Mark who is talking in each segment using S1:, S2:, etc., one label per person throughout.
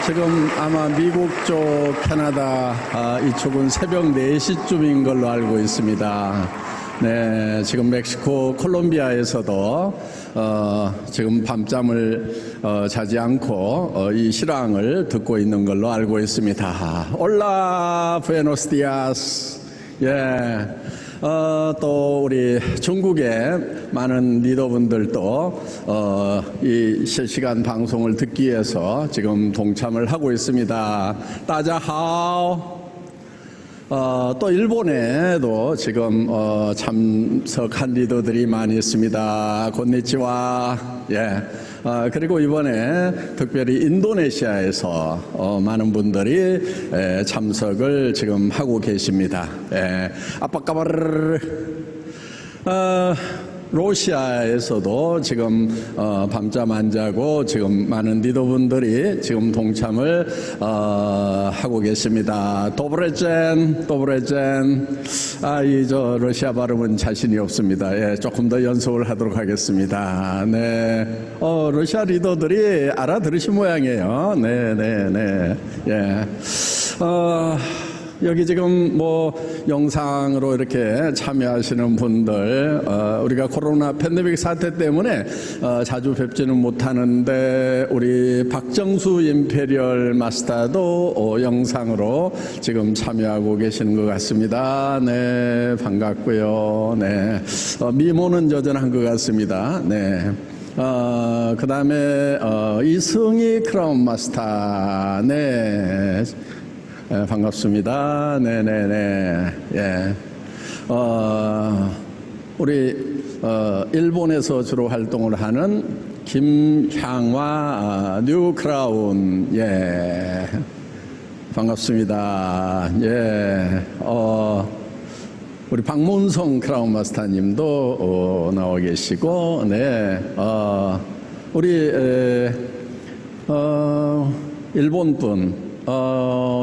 S1: 지금 아마 미국 쪽, 캐나다 이쪽은 새벽 4시쯤인 걸로 알고 있습니다. 네, 지금 멕시코 콜롬비아에서도 지금 밤잠을 자지 않고 이 실황을 듣고 있는 걸로 알고 있습니다. 올라 부에노스 디아스. 예. 또 우리 중국의 많은 리더분들도 이 실시간 방송을 듣기 위해서 지금 동참을 하고 있습니다. 따자하오. 또 일본에도 지금 참석한 리더들이 많이 있습니다. 곤니치와. 예. 그리고 이번에 특별히 인도네시아에서 많은 분들이 참석을 지금 하고 계십니다. 예. 아빠까바르. 러시아에서도 지금 밤잠 안 자고 지금 많은 리더분들이 지금 동참을 하고 계십니다. 도브레젠. 저 러시아 발음은 자신이 없습니다. 예, 조금 더 연습을 하도록 하겠습니다. 네, 러시아 리더들이 알아들으신 모양이에요. 네. 예. 여기 지금 뭐 영상으로 이렇게 참여하시는 분들, 우리가 코로나 팬데믹 사태 때문에 자주 뵙지는 못하는데 우리 박정수 임페리얼 마스터도 영상으로 지금 참여하고 계시는 것 같습니다. 네, 반갑고요. 네, 미모는 여전한 것 같습니다. 네. 그 다음에 이승희 크라운 마스터. 네. 반갑습니다. 네네네. 예. 우리 일본에서 주로 활동을 하는 김향화 뉴 크라운. 예. 반갑습니다. 예. 우리 박문성 크라운 마스터님도 나와 계시고, 네. 우리 일본 분.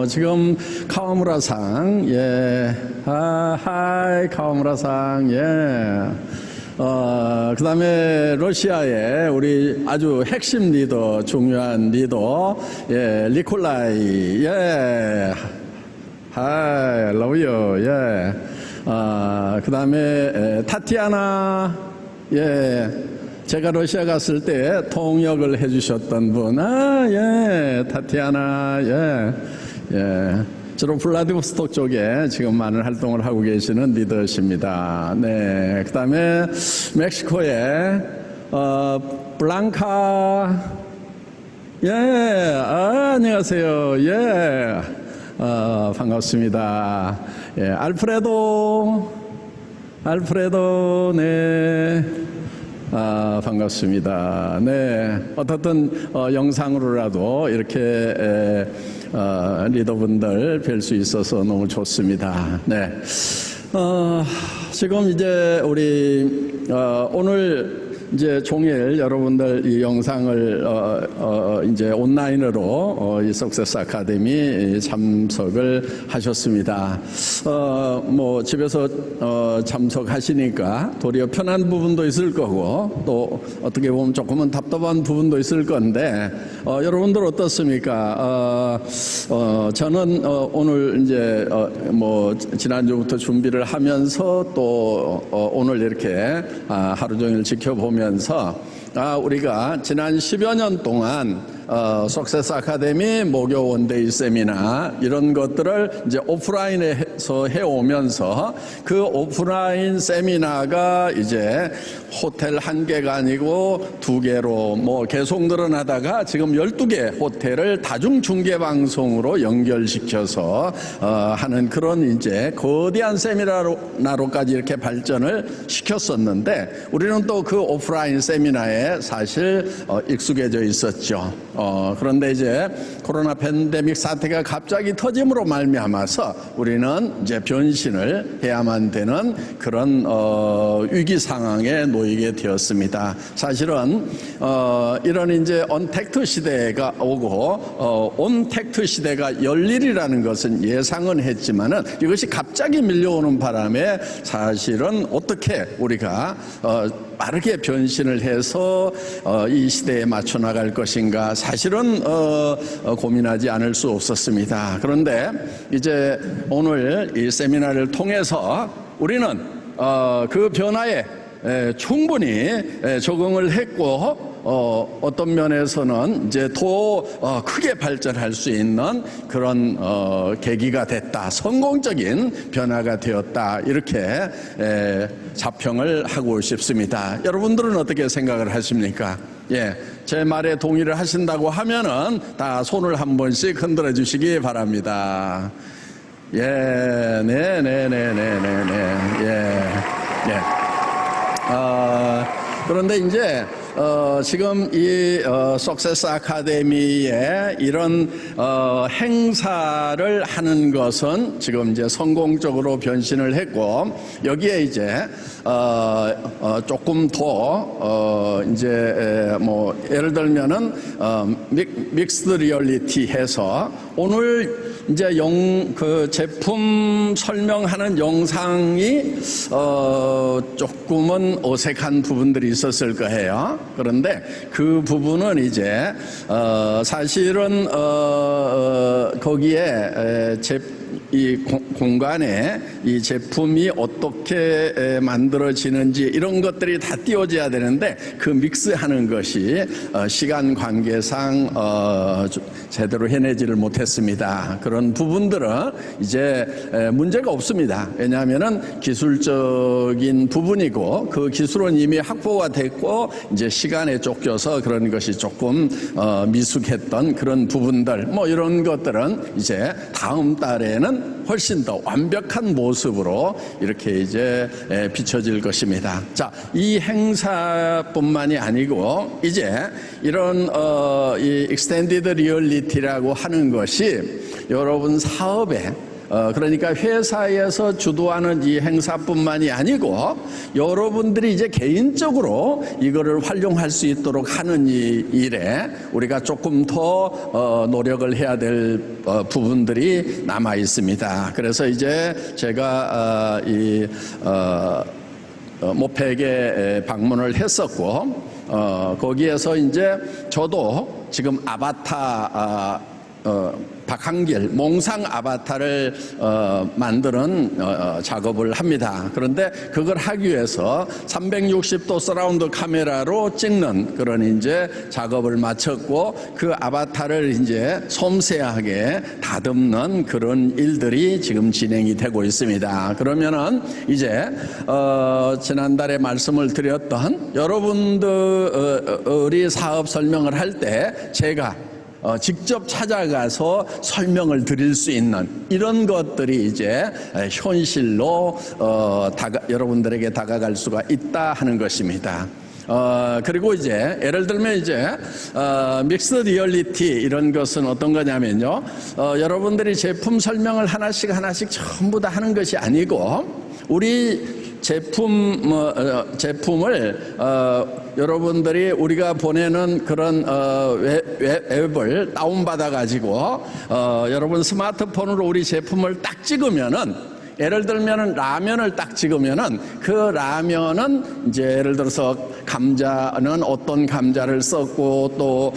S1: 지금 카와무라상. 예. 하이 카와무라상. 예. 그 다음에 러시아의 우리 아주 핵심 리더, 중요한 리더, 예, 니콜라이. 예. 하이, 러브유. 예. 그 다음에 타티아나. 예. 제가 러시아 갔을 때 통역을 해주셨던 분, 예, 타티아나, 예. 주로 블라디보스톡 쪽에 지금 많은 활동을 하고 계시는 리더십니다. 네. 그 다음에 멕시코의, 블랑카, 예, 안녕하세요. 예, 반갑습니다. 예, 알프레도, 네. 반갑습니다. 네. 어떻든, 영상으로라도 이렇게, 리더분들 뵐 수 있어서 너무 좋습니다. 네. 지금 이제 우리, 오늘 이제 종일 여러분들 이 영상을 이제 온라인으로 이 석세스 아카데미 참석을 하셨습니다. 뭐 집에서 참석하시니까 도리어 편한 부분도 있을 거고 또 어떻게 보면 조금은 답답한 부분도 있을 건데 여러분들 어떻습니까? 저는 오늘 이제 뭐 지난주부터 준비를 하면서 또 오늘 이렇게 하루 종일 지켜보면서 우리가 지난 10여 년 동안 석세스 아카데미 목요 원데이 세미나 이런 것들을 이제 오프라인에서 해오면서 그 오프라인 세미나가 이제 호텔 1개가 아니고 2개로 뭐 계속 늘어나다가 지금 12개 호텔을 다중중계 방송으로 연결시켜서 하는 그런 이제 거대한 세미나로까지 이렇게 발전을 시켰었는데 우리는 또 그 오프라인 세미나에 사실 익숙해져 있었죠. 그런데 이제 코로나 팬데믹 사태가 갑자기 터짐으로 말미암아서 우리는 이제 변신을 해야만 되는 그런 위기 상황에 놓이게 되었습니다. 사실은 이런 이제 언택트 시대가 오고 온택트 시대가 열리리라는 것은 예상은 했지만은 이것이 갑자기 밀려오는 바람에 사실은 어떻게 우리가 빠르게 변신을 해서 이 시대에 맞춰 나갈 것인가 사실은 고민하지 않을 수 없었습니다. 그런데 이제 오늘 이 세미나를 통해서 우리는 그 변화에 충분히 적응을 했고 어떤 면에서는 이제 더 크게 발전할 수 있는 그런 계기가 됐다. 성공적인 변화가 되었다. 이렇게 자평을 하고 싶습니다. 여러분들은 어떻게 생각을 하십니까? 예, 제 말에 동의를 하신다고 하면은 다 손을 한 번씩 흔들어 주시기 바랍니다. 예, 예. 그런데 이제 지금 이 석세스 아카데미의 이런 행사를 하는 것은 지금 이제 성공적으로 변신을 했고 여기에 이제 조금 더 이제 뭐 예를 들면은 믹스드 리얼리티 해서 오늘 이제 그 제품 설명하는 영상이 조금은 어색한 부분들이 있었을 거예요. 그런데 그 부분은 이제 사실은 거기에 이 공간에 이 제품이 어떻게 만들어지는지 이런 것들이 다 띄워져야 되는데 그 믹스하는 것이 시간 관계상 제대로 해내지를 못했습니다. 그런 부분들은 이제 문제가 없습니다. 왜냐하면은 기술적인 부분이고 그 기술은 이미 확보가 됐고 이제 시간에 쫓겨서 그런 것이 조금 미숙했던 그런 부분들 뭐 이런 것들은 이제 다음 달에는 훨씬 더 완벽한 모습으로 이렇게 이제 비춰질 것입니다. 자, 이 행사뿐만이 아니고 이제 이런 이 익스텐디드 리얼리티라고 하는 것이 여러분 사업에 그러니까 회사에서 주도하는 이 행사뿐만이 아니고 여러분들이 이제 개인적으로 이거를 활용할 수 있도록 하는 이 일에 우리가 조금 더 노력을 해야 될 부분들이 남아 있습니다. 그래서 이제 제가 이 모팩에 방문을 했었고 거기에서 이제 저도 지금 아바타 박한길 몽상 아바타를 만드는 작업을 합니다. 그런데 그걸 하기 위해서 360도 서라운드 카메라로 찍는 그런 이제 작업을 마쳤고 그 아바타를 이제 섬세하게 다듬는 그런 일들이 지금 진행이 되고 있습니다. 그러면은 이제 지난달에 말씀을 드렸던 여러분들이 사업 설명을 할 때 제가 직접 찾아가서 설명을 드릴 수 있는 이런 것들이 이제 현실로 여러분들에게 다가갈 수가 있다 하는 것입니다. 그리고 이제 예를 들면 이제 믹스 리얼리티 이런 것은 어떤 거냐면요, 여러분들이 제품 설명을 하나씩 전부 다 하는 것이 아니고 우리 제품을 여러분들이 우리가 보내는 그런 웹을 다운받아 가지고 여러분 스마트폰으로 우리 제품을 딱 찍으면은 예를 들면은 라면을 딱 찍으면은 그 라면은 이제 예를 들어서 감자는 어떤 감자를 썼고 또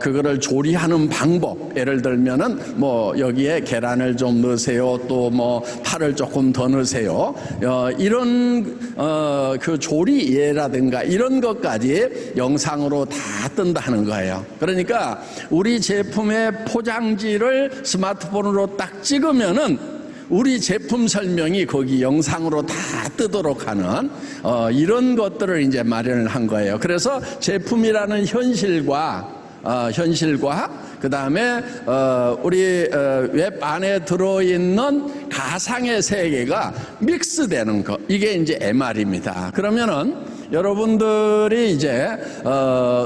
S1: 그거를 조리하는 방법 예를 들면은 뭐 여기에 계란을 좀 넣으세요 또 뭐 파를 조금 더 넣으세요 이런 그 조리 예라든가 이런 것까지 영상으로 다 뜬다는 거예요. 그러니까 우리 제품의 포장지를 스마트폰으로 딱 찍으면은 우리 제품 설명이 거기 영상으로 다 뜨도록 하는 이런 것들을 이제 마련을 한 거예요. 그래서 제품이라는 현실과 그 다음에 우리 웹 안에 들어있는 가상의 세계가 믹스되는 것 이게 이제 MR입니다. 그러면은 여러분들이 이제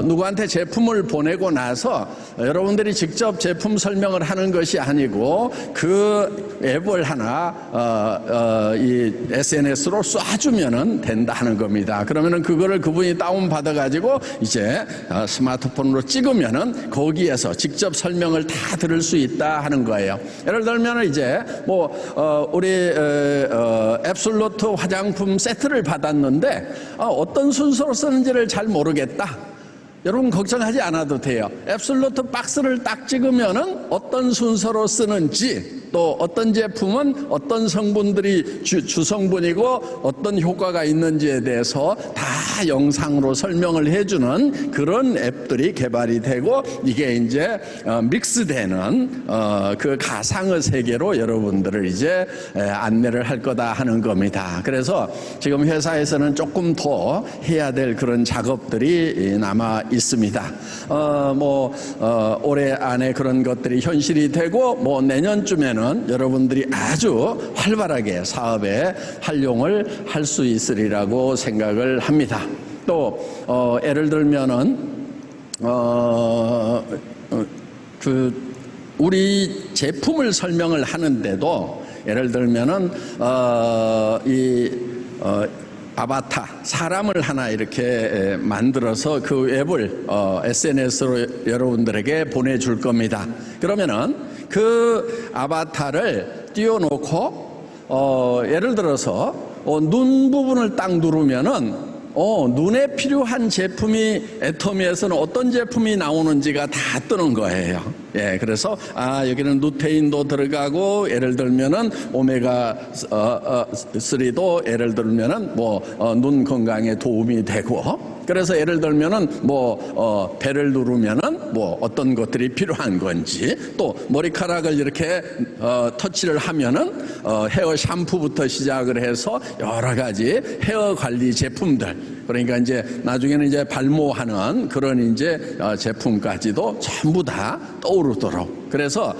S1: 누구한테 제품을 보내고 나서 여러분들이 직접 제품 설명을 하는 것이 아니고 그 앱을 하나 이 SNS로 쏴주면은 된다는 겁니다. 그러면은 그거를 그분이 다운 받아 가지고 이제 스마트폰으로 찍으면은 거기에서 직접 설명을 다 들을 수 있다 하는 거예요. 예를 들면은 이제 뭐 우리 앱솔루트 화장품 세트를 받았는데 어떤 순서로 쓰는지를 잘 모르겠다. 여러분 걱정하지 않아도 돼요. 앱솔루트 박스를 딱 찍으면은 어떤 순서로 쓰는지, 또 어떤 제품은 어떤 성분들이 주성분이고 어떤 효과가 있는지에 대해서 다 영상으로 설명을 해주는 그런 앱들이 개발이 되고, 이게 이제 믹스되는 그 가상의 세계로 여러분들을 이제 안내를 할 거다 하는 겁니다. 그래서 지금 회사에서는 조금 더 해야 될 그런 작업들이 남아 있습니다. 올해 안에 그런 것들이 현실이 되고, 뭐 내년쯤에는 여러분들이 아주 활발하게 사업에 활용을 할 수 있으리라고 생각을 합니다. 또 예를 들면은 우리 제품을 설명을 하는데도, 예를 들면은 아바타, 사람을 하나 이렇게 만들어서 그 앱을 SNS로 여러분들에게 보내줄 겁니다. 그러면은 그 아바타를 띄워놓고 예를 들어서 눈 부분을 딱 누르면은 눈에 필요한 제품이 애터미에서는 어떤 제품이 나오는지가 다 뜨는 거예요. 예, 그래서 여기는 루테인도 들어가고, 예를 들면은 오메가 3도 예를 들면은 눈 건강에 도움이 되고, 그래서 예를 들면은 배를 누르면은 어떤 것들이 필요한 건지, 또 머리카락을 이렇게 터치를 하면은 헤어 샴푸부터 시작을 해서 여러 가지 헤어 관리 제품들, 그러니까 이제 나중에는 이제 발모하는 그런 이제 제품까지도 전부 다 떠오르도록. 그래서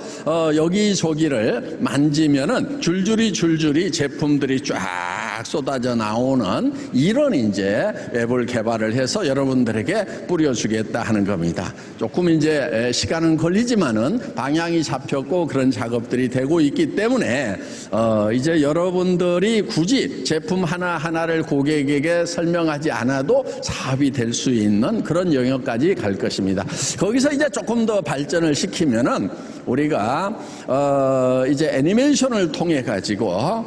S1: 여기저기를 만지면은 줄줄이 제품들이 쫙 쏟아져 나오는 이런 이제 앱을 개발을 해서 여러분들에게 뿌려주겠다 하는 겁니다. 조금 이제 시간은 걸리지만은 방향이 잡혔고 그런 작업들이 되고 있기 때문에 이제 여러분들이 굳이 제품 하나하나를 고객에게 설명하지 않아도 사업이 될 수 있는 그런 영역까지 갈 것입니다. 거기서 이제 조금 더 발전을 시키면은 우리가 이제 애니메이션을 통해 가지고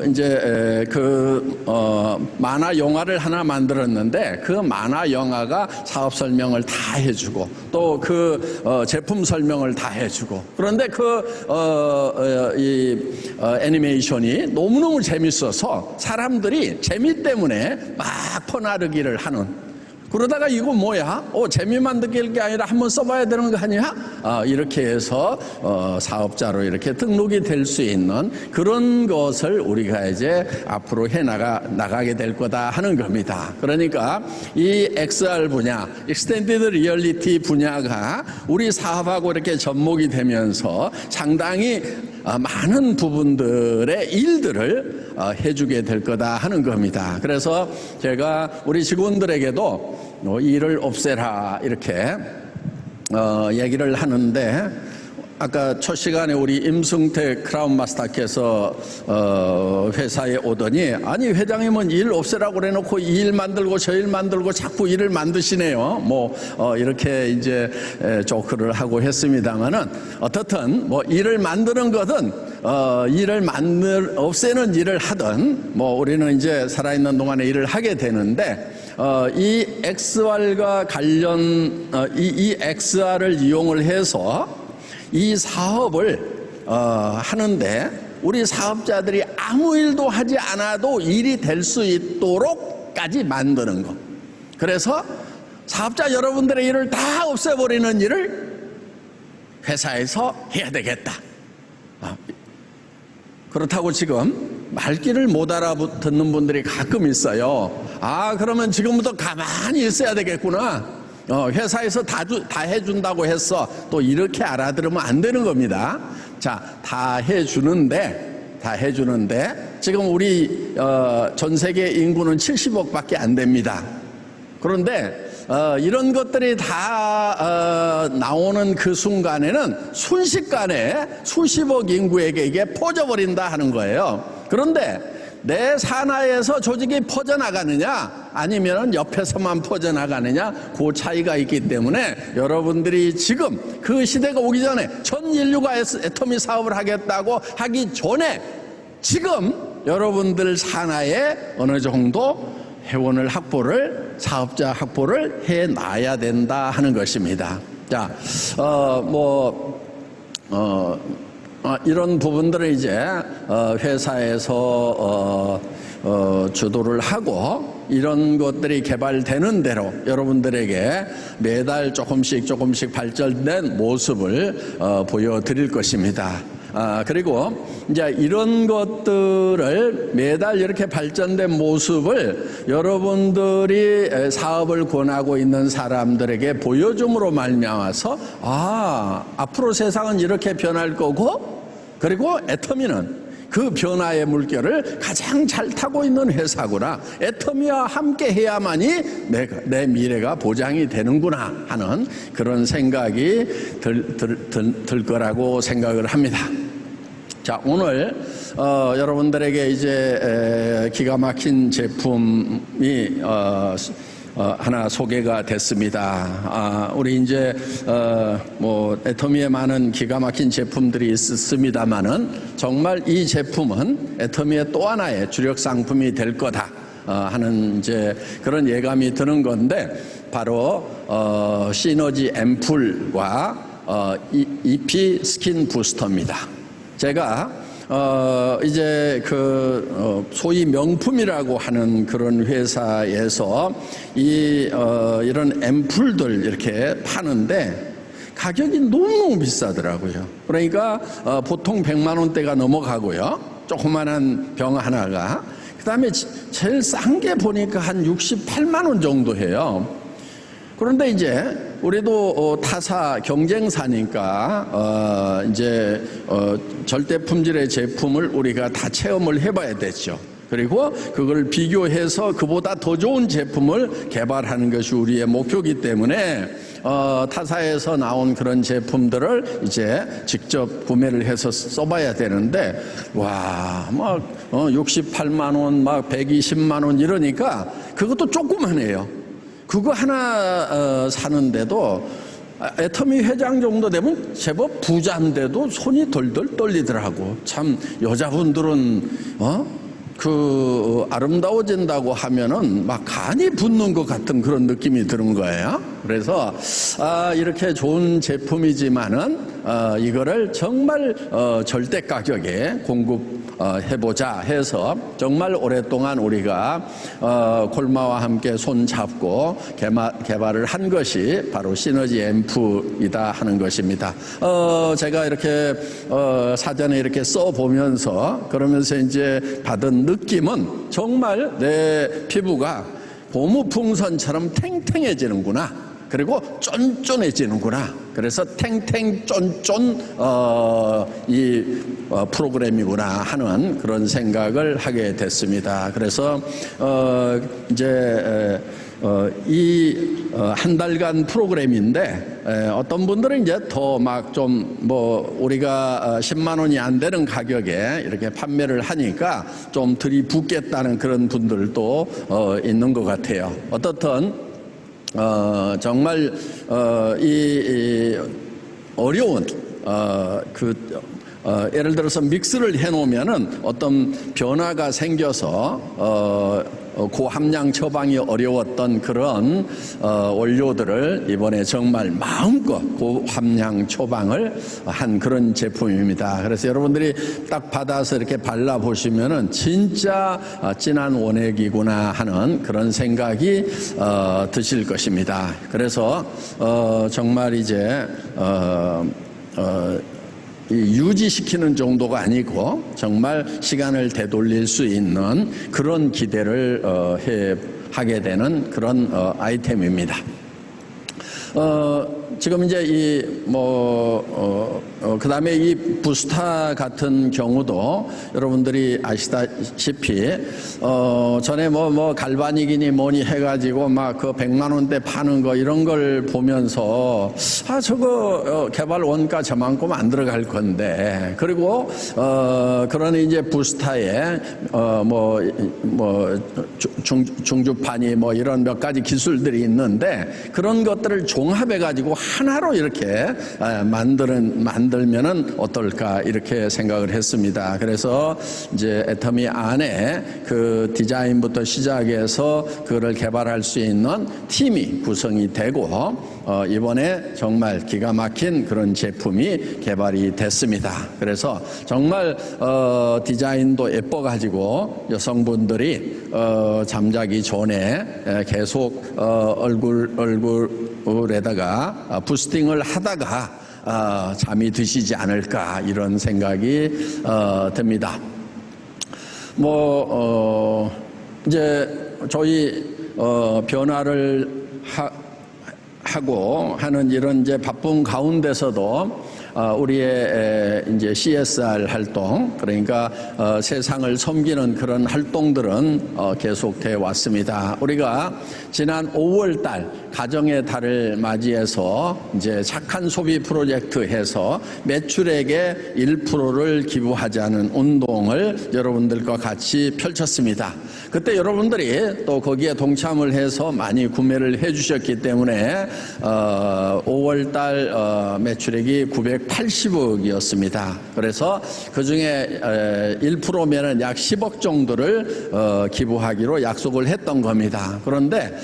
S1: 이제 만화 영화를 하나 만들었는데, 그 만화 영화가 사업 설명을 다 해주고 또 그 제품 설명을 다 해주고, 그런데 이 애니메이션이 너무너무 재밌어서 사람들이 재미 때문에 막 퍼나르기를 하는, 그러다가 이거 뭐야? 재미만 느낄 게 아니라 한번 써봐야 되는 거 아니야? 이렇게 해서 사업자로 이렇게 등록이 될 수 있는 그런 것을 우리가 이제 앞으로 나가게 될 거다 하는 겁니다. 그러니까 이 XR 분야, 익스텐디드 리얼리티 분야가 우리 사업하고 이렇게 접목이 되면서 상당히 많은 부분들의 일들을 해주게 될 거다 하는 겁니다. 그래서 제가 우리 직원들에게도 일을 없애라 이렇게 얘기를 하는데, 아까 첫 시간에 우리 임승택 크라운 마스터께서 회사에 오더니, 아니 회장님은 일 없애라고 그래놓고 이 일 만들고 저 일 만들고 자꾸 일을 만드시네요. 이렇게 이제 조크를 하고 했습니다만은, 어떻든 일을 만드는 것은 없애는 일을 하든 우리는 이제 살아있는 동안에 일을 하게 되는데, 이 XR과 관련 이 XR을 이용을 해서 이 사업을 하는데, 우리 사업자들이 아무 일도 하지 않아도 일이 될 수 있도록까지 만드는 것. 그래서 사업자 여러분들의 일을 다 없애버리는 일을 회사에서 해야 되겠다. 그렇다고 지금 말귀를 못 알아듣는 분들이 가끔 있어요. 그러면 지금부터 가만히 있어야 되겠구나. 회사에서 다 해준다고 했어. 또 이렇게 알아들으면 안 되는 겁니다. 자, 다 해주는데 지금 우리 전 세계 인구는 70억밖에 안 됩니다. 그런데 이런 것들이 다 나오는 그 순간에는 순식간에 수십억 인구에게 이게 퍼져버린다 하는 거예요. 그런데 내 산하에서 조직이 퍼져나가느냐 아니면 옆에서만 퍼져나가느냐, 그 차이가 있기 때문에 여러분들이 지금 그 시대가 오기 전에, 전 인류가 애터미 사업을 하겠다고 하기 전에 지금 여러분들 산하에 어느 정도 회원을 확보를, 사업자 확보를 해놔야 된다 하는 것입니다. 자, 이런 부분들을 이제 회사에서 주도를 하고 이런 것들이 개발되는 대로 여러분들에게 매달 조금씩 발전된 모습을 보여드릴 것입니다. 그리고 이제 이런 것들을 매달 이렇게 발전된 모습을 여러분들이 사업을 권하고 있는 사람들에게 보여줌으로 말미암아서 앞으로 세상은 이렇게 변할 거고, 그리고 애터미는 그 변화의 물결을 가장 잘 타고 있는 회사구나, 애터미와 함께 해야만이 내 미래가 보장이 되는구나 하는 그런 생각이 들 거라고 생각을 합니다. 자, 오늘 여러분들에게 이제 기가 막힌 제품이 하나 소개가 됐습니다. 우리 이제 애터미에 많은 기가 막힌 제품들이 있습니다만은 정말 이 제품은 애터미의 또 하나의 주력 상품이 될 거다 하는 이제 그런 예감이 드는 건데, 바로 시너지 앰플과 EP 스킨 부스터입니다. 제가 이제 소위 명품이라고 하는 그런 회사에서 이런 앰플들 이렇게 파는데 가격이 너무너무 비싸더라고요. 그러니까 보통 100만 원대가 넘어가고요, 조그만한 병 하나가. 그 다음에 제일 싼 게 보니까 한 68만 원 정도 해요. 그런데 이제 우리도 타사 경쟁사니까 이제 절대 품질의 제품을 우리가 다 체험을 해봐야 되죠. 그리고 그걸 비교해서 그보다 더 좋은 제품을 개발하는 것이 우리의 목표이기 때문에 타사에서 나온 그런 제품들을 이제 직접 구매를 해서 써봐야 되는데, 와, 막 68만 원, 막 120만 원 이러니까 그것도 조그만해요. 그거 하나 사는데도 애터미 회장 정도 되면 제법 부자인데도 손이 덜덜 떨리더라고. 참 여자분들은 아름다워진다고 하면은 막 간이 붙는 것 같은 그런 느낌이 드는 거예요. 그래서 이렇게 좋은 제품이지만은 이거를 정말 절대 가격에 공급해보자 해서 정말 오랫동안 우리가 콜마와 함께 손잡고 개발을 한 것이 바로 시너지 앰프이다 하는 것입니다. 제가 이렇게 사전에 이렇게 써보면서 그러면서 이제 받은 느낌은 정말 내 피부가 고무풍선처럼 탱탱해지는구나, 그리고 쫀쫀해지는구나. 그래서 탱탱쫀쫀 이 프로그램이구나 하는 그런 생각을 하게 됐습니다. 그래서 이제 한 달간 프로그램인데 어떤 분들은 이제 더 막 좀 우리가 10만 원이 안 되는 가격에 이렇게 판매를 하니까 좀 들이붓겠다는 그런 분들도 있는 것 같아요. 어떻든 정말 이 어려운 예를 들어서 믹스를 해놓으면은 어떤 변화가 생겨서 고함량 처방이 어려웠던 그런 원료들을 이번에 정말 마음껏 고함량 처방을 한 그런 제품입니다. 그래서 여러분들이 딱 받아서 이렇게 발라보시면은 진짜 진한 원액이구나 하는 그런 생각이 드실 것입니다. 그래서 정말 이제 유지시키는 정도가 아니고 정말 시간을 되돌릴 수 있는 그런 기대를 하게 되는 그런 아이템입니다. 지금 이제 그 다음에 이 부스타 같은 경우도 여러분들이 아시다시피, 전에 갈바닉이니 뭐니 해가지고 막 그 100만 원대 파는 거 이런 걸 보면서 저거 개발 원가 저만큼 안 들어갈 건데, 그리고 그러니 이제 부스타에 중주판이 이런 몇 가지 기술들이 있는데 그런 것들을 종합해 가지고 하나로 이렇게 만드는 만들면은 어떨까 이렇게 생각을 했습니다. 그래서 이제 애터미 안에 그 디자인부터 시작해서 그거를 개발할 수 있는 팀이 구성이 되고 이번에 정말 기가 막힌 그런 제품이 개발이 됐습니다. 그래서 정말 디자인도 예뻐가지고 여성분들이 잠자기 전에 계속 얼굴에다가 부스팅을 하다가 잠이 드시지 않을까 이런 생각이 듭니다. 이제 저희 변화를 하고 하는 이런 이제 바쁜 가운데서도 우리의 이제 CSR 활동, 그러니까 세상을 섬기는 그런 활동들은 계속돼 왔습니다. 우리가 지난 5월 달 가정의 달을 맞이해서 이제 착한 소비 프로젝트 해서 매출액의 1%를 기부하자는 운동을 여러분들과 같이 펼쳤습니다. 그때 여러분들이 또 거기에 동참을 해서 많이 구매를 해주셨기 때문에 5월 달 매출액이 980억이었습니다. 그래서 그 중에 1%면은 약 10억 정도를 기부하기로 약속을 했던 겁니다. 그런데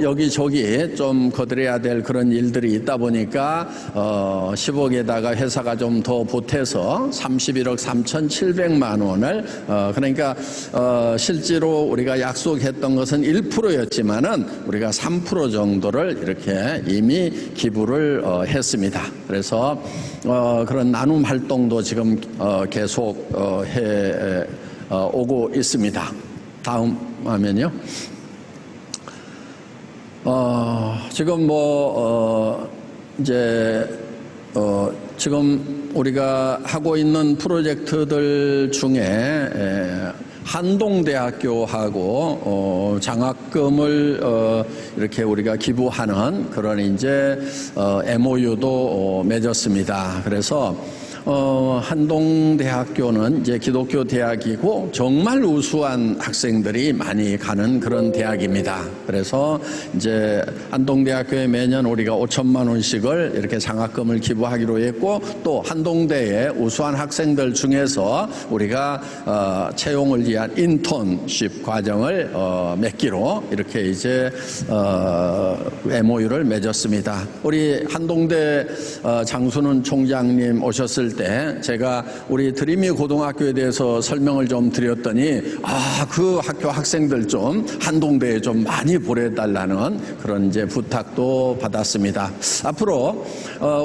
S1: 여기저기 좀 거들여야 될 그런 일들이 있다 보니까 10억에다가 회사가 좀 더 보태서 31억 3,700만 원을 그러니까 실제로 우리가 약속했던 것은 1%였지만은 우리가 3% 정도를 이렇게 이미 기부를 했습니다. 그래서 그런 나눔 활동도 지금 계속 해 오고 있습니다. 다음 화면이요. 지금 지금 우리가 하고 있는 프로젝트들 중에 한동대학교하고 장학금을 이렇게 우리가 기부하는 그런 이제 MOU도 맺었습니다. 그래서 한동대학교는 이제 기독교 대학이고 정말 우수한 학생들이 많이 가는 그런 대학입니다. 그래서 이제 한동대학교에 매년 우리가 5천만 원씩을 이렇게 장학금을 기부하기로 했고, 또 한동대의 우수한 학생들 중에서 우리가 채용을 위한 인턴십 과정을 맺기로 이렇게 이제 MOU를 맺었습니다. 우리 한동대 장순은 총장님 오셨을 때 제가 우리 드림이 고등학교에 대해서 설명을 좀 드렸더니 그 학교 학생들 좀 한동대에 좀 많이 보내달라는 그런 이제 부탁도 받았습니다. 앞으로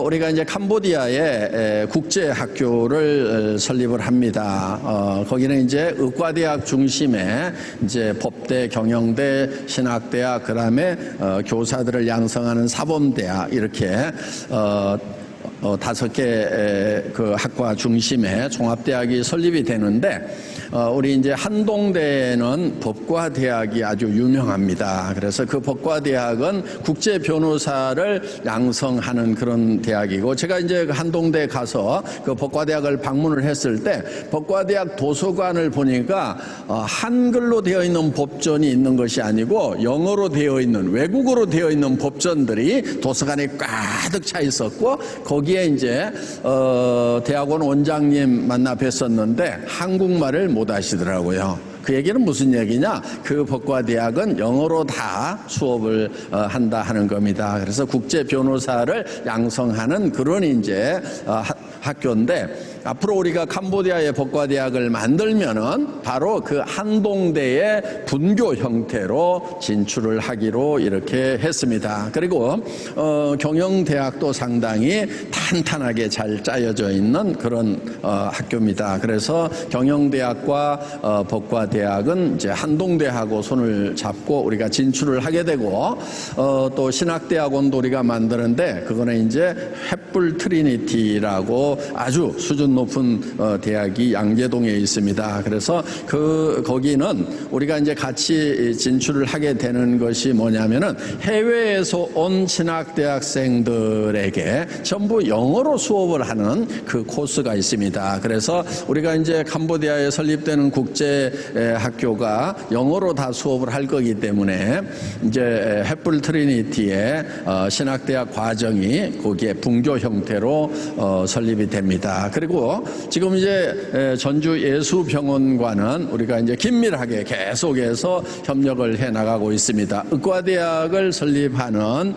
S1: 우리가 이제 캄보디아에 국제 학교를 설립을 합니다. 거기는 이제 의과대학 중심에 이제 법대, 경영대, 신학대학, 그다음에 교사들을 양성하는 사범대학 이렇게 5개 그 학과 중심의 종합대학이 설립이 되는데, 우리 이제 한동대는 법과대학이 아주 유명합니다. 그래서 그 법과대학은 국제 변호사를 양성하는 그런 대학이고, 제가 이제 한동대 가서 그 법과대학을 방문을 했을 때 법과대학 도서관을 보니까 한글로 되어 있는 법전이 있는 것이 아니고 영어로 되어 있는, 외국어로 되어 있는 법전들이 도서관에 가득 차 있었고, 거기에 이제 대학원 원장님 만나 뵀었는데 한국말을 못 하시더라고요. 그 얘기는 무슨 얘기냐? 그 법과대학은 영어로 다 수업을 한다 하는 겁니다. 그래서 국제 변호사를 양성하는 그런 이제 학교인데, 앞으로 우리가 캄보디아의 법과대학을 만들면은 바로 그 한동대의 분교 형태로 진출을 하기로 이렇게 했습니다. 그리고 경영대학도 상당히 탄탄하게 잘 짜여져 있는 그런 학교입니다. 그래서 경영대학과 법과대학은 이제 한동대하고 손을 잡고 우리가 진출을 하게 되고, 또 신학대학원도 우리가 만드는데 그거는 이제 햇불 트리니티라고 아주 수준 높은 대학이 양재동에 있습니다. 그래서 거기는 우리가 이제 같이 진출을 하게 되는 것이 뭐냐면은 해외에서 온 신학대학생들에게 전부 영어로 수업을 하는 그 코스가 있습니다. 그래서 우리가 이제 캄보디아에 설립되는 국제 학교가 영어로 다 수업을 할 거기 때문에 이제 햇불 트리니티의 신학대학 과정이 거기에 분교 형태로 설립이 됩니다. 그리고 지금 이제 전주 예수병원과는 우리가 이제 긴밀하게 계속해서 협력을 해 나가고 있습니다. 의과대학을 설립하는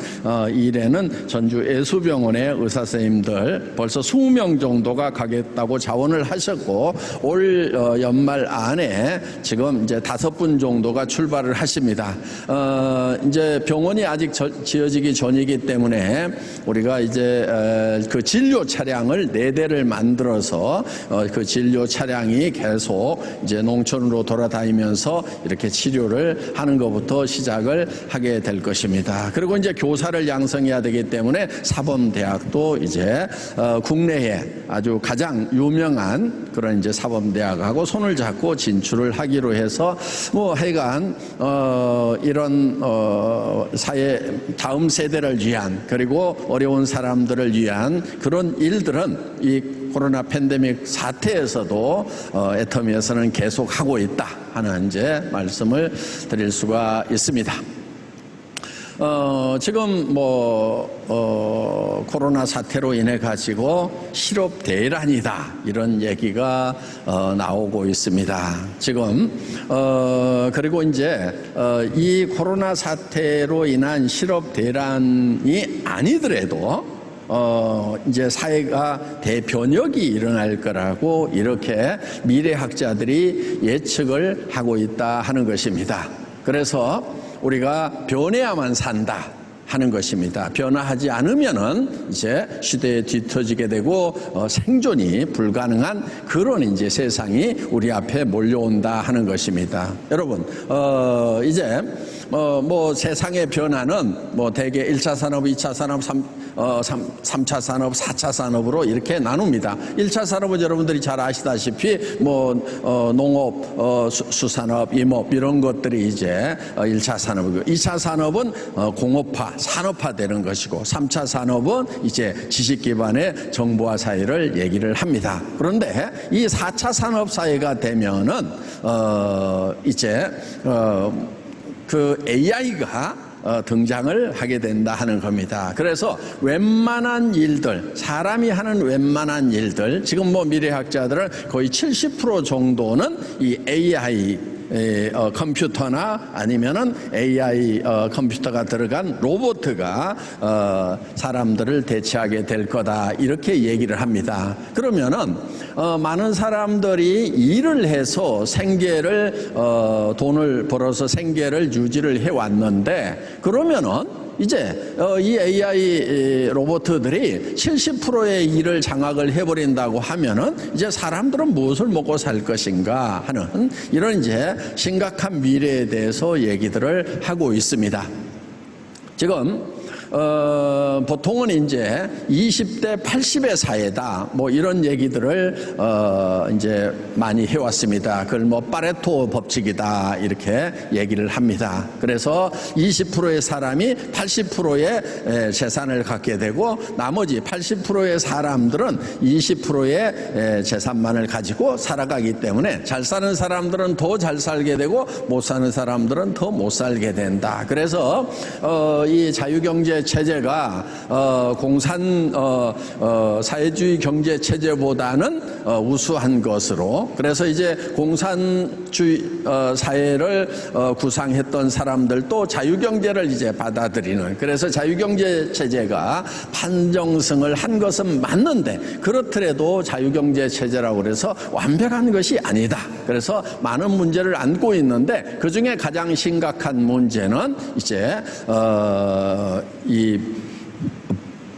S1: 일에는 전주 예수병원의 의사 선생님들 벌써 20명 정도가 가겠다고 자원을 하셨고 올 연말 안에 지금 이제 5분 정도가 출발을 하십니다. 이제 병원이 아직 지어지기 전이기 때문에 우리가 이제 그 진료 차량을 4대를 만들어서 그 진료 차량이 계속 이제 농촌으로 돌아다니면서 이렇게 치료를 하는 것부터 시작을 하게 될 것입니다. 그리고 이제 교사를 양성해야 되기 때문에 사범대학도 이제 국내에 아주 가장 유명한 그런 이제 사범대학하고 손을 잡고 진출을 하기로 해서 뭐 하여간 이런 사회 다음 세대를 위한 그리고 어려운 사람들을 위한 그런 일들은 이 코로나 팬데믹 사태에서도 애터미에서는 계속 하고 있다 하는 이제 말씀을 드릴 수가 있습니다. 지금 코로나 사태로 인해 가지고 실업 대란이다 이런 얘기가 나오고 있습니다. 지금 그리고 이제 이 코로나 사태로 인한 실업 대란이 아니더라도 이제 사회가 대변혁이 일어날 거라고 이렇게 미래학자들이 예측을 하고 있다 하는 것입니다. 그래서 우리가 변해야만 산다 하는 것입니다. 변화하지 않으면은 이제 시대에 뒤처지게 되고 생존이 불가능한 그런 이제 세상이 우리 앞에 몰려온다 하는 것입니다. 여러분, 이제 뭐 세상의 변화는 뭐 대개 1차 산업, 2차 산업, 3차 산업, 4차 산업으로 이렇게 나눕니다. 1차 산업은 여러분들이 잘 아시다시피 뭐 농업, 수산업, 임업 이런 것들이 이제 1차 산업이고 2차 산업은 공업화, 산업화되는 것이고 3차 산업은 이제 지식 기반의 정보화 사회를 얘기를 합니다. 그런데 이 4차 산업 사회가 되면은 이제 그 AI가 등장을 하게 된다 하는 겁니다. 그래서 웬만한 일들, 사람이 하는 웬만한 일들, 지금 뭐 미래학자들은 거의 70% 정도는 이 AI 컴퓨터나 아니면은 AI 컴퓨터가 들어간 로봇가 사람들을 대체하게 될 거다 이렇게 얘기를 합니다. 그러면은 많은 사람들이 일을 해서 생계를 돈을 벌어서 생계를 유지를 해 왔는데 그러면은 이제 이 AI 로봇들이 70%의 일을 장악을 해버린다고 하면은 이제 사람들은 무엇을 먹고 살 것인가 하는 이런 이제 심각한 미래에 대해서 얘기들을 하고 있습니다. 지금 보통은 이제 20대 80의 사회다 뭐 이런 얘기들을 이제 많이 해왔습니다. 그걸 뭐 파레토 법칙이다 이렇게 얘기를 합니다. 그래서 20%의 사람이 80%의 재산을 갖게 되고 나머지 80%의 사람들은 20%의 재산만을 가지고 살아가기 때문에 잘 사는 사람들은 더 잘 살게 되고 못 사는 사람들은 더 못 살게 된다. 그래서 이 자유경제 체제가 공산 사회주의 경제 체제보다는 우수한 것으로 그래서 이제 공산주의 사회를 구상했던 사람들도 자유경제를 이제 받아들이는 그래서 자유경제 체제가 판정승을 한 것은 맞는데 그렇더라도 자유경제 체제라고 그래서 완벽한 것이 아니다. 그래서 많은 문제를 안고 있는데 그중에 가장 심각한 문제는 이제 이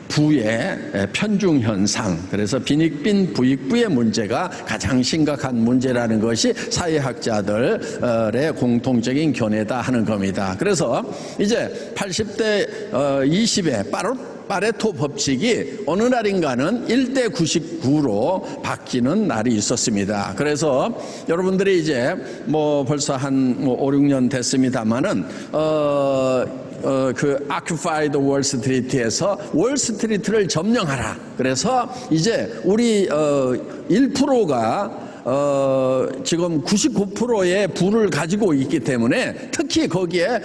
S1: 부의 편중 현상 그래서 빈익빈 부익부의 문제가 가장 심각한 문제라는 것이 사회학자들의 공통적인 견해다 하는 겁니다. 그래서 이제 80대 20의 파레토 법칙이 어느 날인가는 1대 99로 바뀌는 날이 있었습니다. 그래서 여러분들이 이제 뭐 벌써 한 5, 6년 됐습니다만은 그 Occupy the Wall Street에서 월스트리트를 점령하라. 그래서 이제 우리 1%가 지금 99%의 부를 가지고 있기 때문에 특히 거기에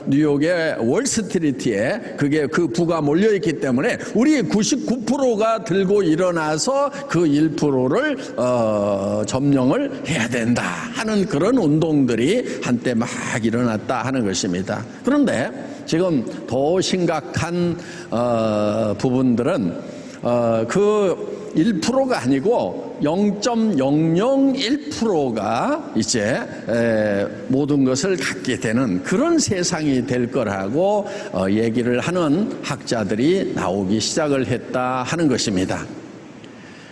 S1: 뉴욕의 월스트리트에 그 부가 몰려 있기 때문에 우리 99%가 들고 일어나서 그 1%를 점령을 해야 된다 하는 그런 운동들이 한때 막 일어났다 하는 것입니다. 그런데 지금 더 심각한 부분들은 그 1%가 아니고 0.001%가 이제 모든 것을 갖게 되는 그런 세상이 될 거라고 얘기를 하는 학자들이 나오기 시작을 했다 하는 것입니다.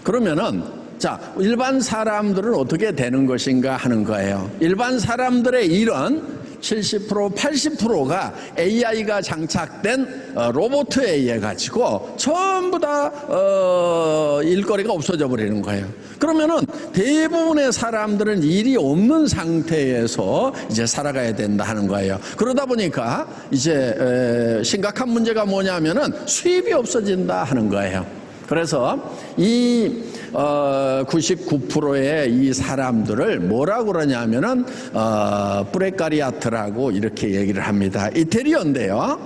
S1: 그러면은 자, 일반 사람들은 어떻게 되는 것인가 하는 거예요. 일반 사람들의 일은 70%, 80%가 AI가 장착된 로봇에 의해 가지고 전부 다 일거리가 없어져 버리는 거예요. 그러면은 대부분의 사람들은 일이 없는 상태에서 이제 살아가야 된다 하는 거예요. 그러다 보니까 이제 심각한 문제가 뭐냐면은 수입이 없어진다 하는 거예요. 그래서 이 99%의 이 사람들을 뭐라고 그러냐면은 프레카리아트라고 이렇게 얘기를 합니다. 이태리어인데요.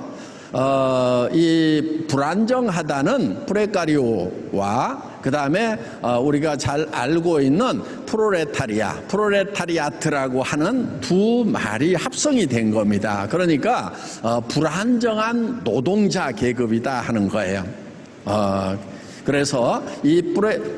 S1: 이 불안정하다는 프레카리오와 그 다음에 우리가 잘 알고 있는 프로레타리아트라고 하는 두 말이 합성이 된 겁니다. 그러니까 불안정한 노동자 계급이다 하는 거예요. 그래서 이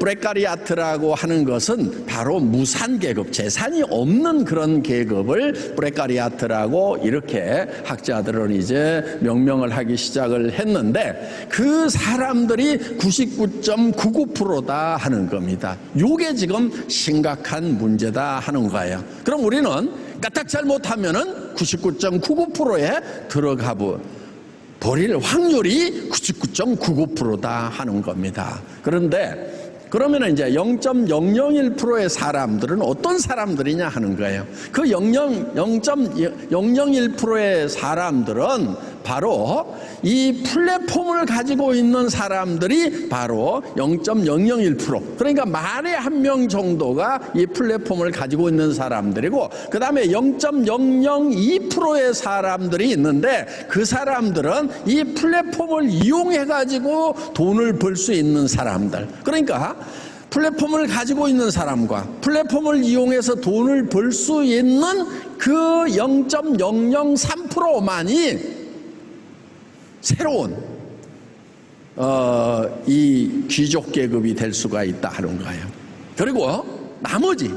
S1: 프레카리아트라고 하는 것은 바로 무산 계급, 재산이 없는 그런 계급을 프레카리아트라고 이렇게 학자들은 이제 명명을 하기 시작을 했는데 그 사람들이 99.99%다 하는 겁니다. 이게 지금 심각한 문제다 하는 거예요. 그럼 우리는 까딱 잘못하면은 99.99%에 들어가 버릴 확률이 99.99%다 하는 겁니다. 그런데 그러면 이제 0.001%의 사람들은 어떤 사람들이냐 하는 거예요. 그 0.001%의 사람들은 바로 이 플랫폼을 가지고 있는 사람들이 바로 0.001%, 그러니까 만에 한 명 정도가 이 플랫폼을 가지고 있는 사람들이고, 그 다음에 0.002%의 사람들이 있는데 그 사람들은 이 플랫폼을 이용해 가지고 돈을 벌 수 있는 사람들. 그러니까 플랫폼을 가지고 있는 사람과 플랫폼을 이용해서 돈을 벌 수 있는 그 0.003%만이 새로운 이 귀족 계급이 될 수가 있다 하는 거예요. 그리고 나머지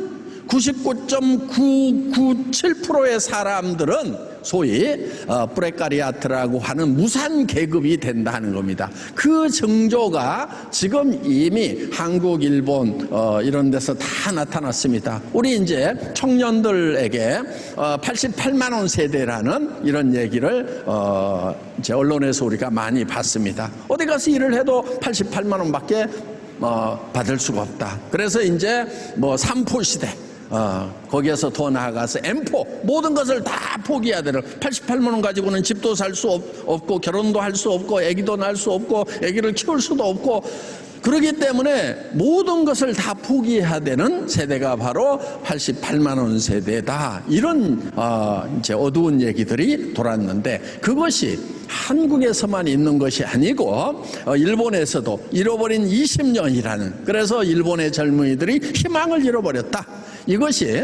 S1: 99.997%의 사람들은 소위 프레카리아트라고 하는 무산 계급이 된다는 겁니다. 그 징조가 지금 이미 한국, 일본 이런 데서 다 나타났습니다. 우리 이제 청년들에게 88만 원 세대라는 이런 얘기를 이제 언론에서 우리가 많이 봤습니다. 어디 가서 일을 해도 88만 원밖에 받을 수가 없다. 그래서 이제 뭐 삼포 시대, 거기에서 더 나아가서 M4 모든 것을 다 포기해야 되는, 88만 원 가지고는 집도 살 수 없고 결혼도 할 수 없고 아기도 낳을 수 없고 아기를 키울 수도 없고, 그렇기 때문에 모든 것을 다 포기해야 되는 세대가 바로 88만 원 세대다. 이런 이제 어두운 얘기들이 돌았는데, 그것이 한국에서만 있는 것이 아니고 일본에서도 잃어버린 20년이라는, 그래서 일본의 젊은이들이 희망을 잃어버렸다. 이것이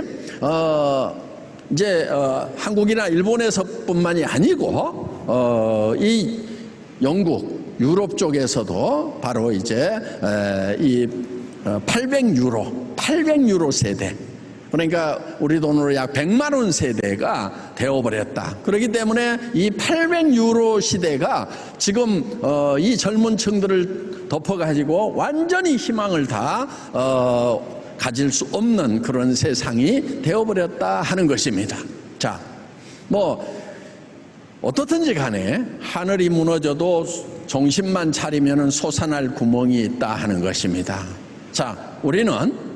S1: 이제 한국이나 일본에서뿐만이 아니고 이 영국, 유럽 쪽에서도 바로 이제 이 800유로 세대, 그러니까 우리 돈으로 약 100만 원 세대가 되어버렸다. 그렇기 때문에 이 800유로 시대가 지금 이 젊은 층들을 덮어가지고 완전히 희망을 다 가질 수 없는 그런 세상이 되어버렸다 하는 것입니다. 자, 뭐 어떻든지 간에 하늘이 무너져도 정신만 차리면 솟아날 구멍이 있다 하는 것입니다. 자, 우리는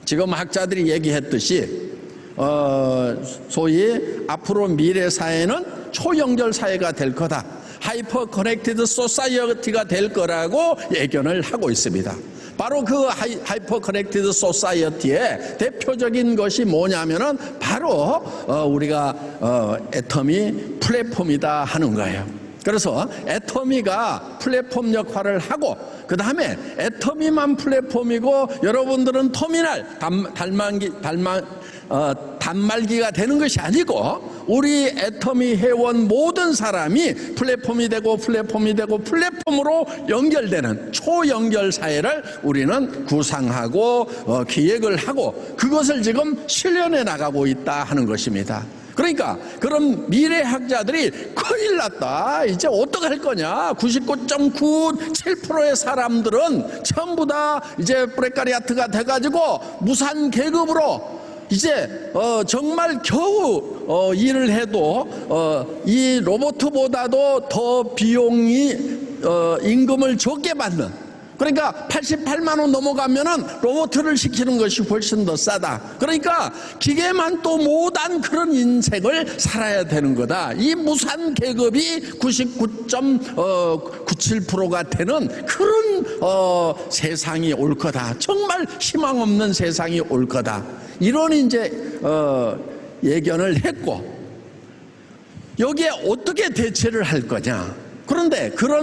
S1: 지금 학자들이 얘기했듯이 소위 앞으로 미래 사회는 초연결 사회가 될 거다, 하이퍼 커넥티드 소사이어티가 될 거라고 예견을 하고 있습니다. 바로 그 하이퍼 커넥티드 소사이어티의 대표적인 것이 뭐냐면은 바로 우리가 애터미 플랫폼이다 하는 거예요. 그래서 애터미가 플랫폼 역할을 하고, 그 다음에 애터미만 플랫폼이고 여러분들은 터미널 단말기가 되는 것이 아니고, 우리 애터미 회원 모든 사람이 플랫폼이 되고 플랫폼으로 연결되는 초연결 사회를 우리는 구상하고 기획을 하고 그것을 지금 실현해 나가고 있다 하는 것입니다. 그러니까 그럼 미래학자들이 큰일 났다, 이제 어떡할 거냐, 99.97%의 사람들은 전부 다 이제 프레카리아트가 돼가지고 무산 계급으로 이제 정말 겨우 일을 해도 이 로봇보다도 더 비용이 임금을 적게 받는, 그러니까 88만 원 넘어가면은 로봇을 시키는 것이 훨씬 더 싸다. 그러니까 기계만 또 못한 그런 인생을 살아야 되는 거다. 이 무산 계급이 99.97%가 되는 그런 세상이 올 거다. 정말 희망 없는 세상이 올 거다. 이런 이제 예견을 했고, 여기에 어떻게 대처를 할 거냐. 그런데 그런